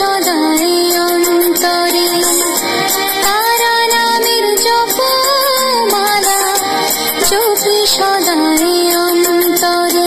সদাই অন্তরে তারা নামের জপমালা জপি সদাই অন্তরে।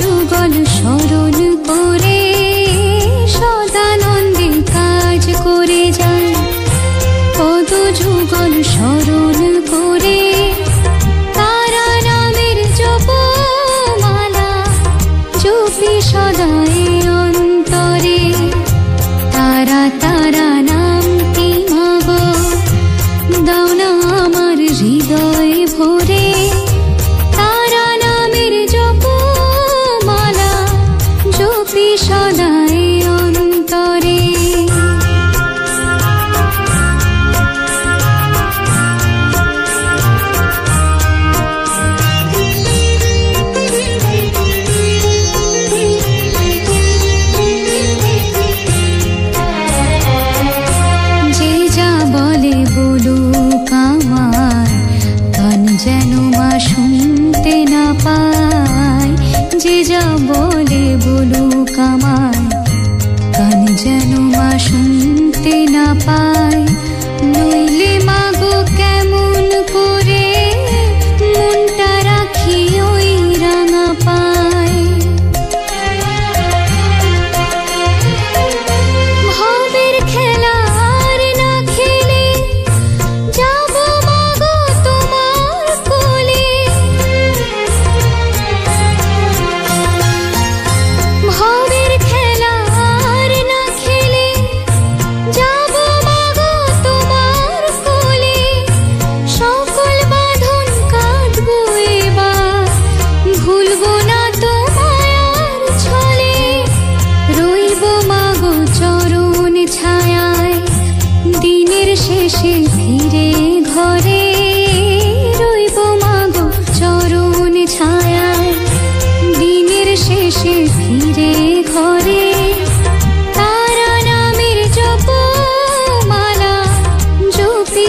যুগল স্মরণ করে সদানন্দে কাজ করে যায়, পদ যুগল স্মরণ করে তারা নামের জপমালা জপি সদাই অন্তরে। তারা তারা নামটি মাগো দাও না আমার হৃদয় ভরে, তারা নামের জপমালা জপি সদাই অন্তরে। যে যা বলে বলুক আমার কান যেন মা শুনতে না পায়, যে যা বলে বলুক আমার কান যেন মা শুনতে না পায়। নইলে মাগো কেমন করে মনটা রাখি ওই রাঙা পায়। ভাবের খেলা আর না খেলে যাব মাগো তোমার কোলে, ভাবের খেলা আর না খেলে যাব মাগো তোমার কোলে। সকল বাঁধন কাটবো এবার, ভুলবো না তোমায় আর ছলে। রইব মাগো চরণ ছায়ায় দিনের শেষে ফিরে ঘরে, রইব মাগো চরণ ছায়ায় দিনের শেষে ফিরে ঘরে। তারা নামের জপমালা জপি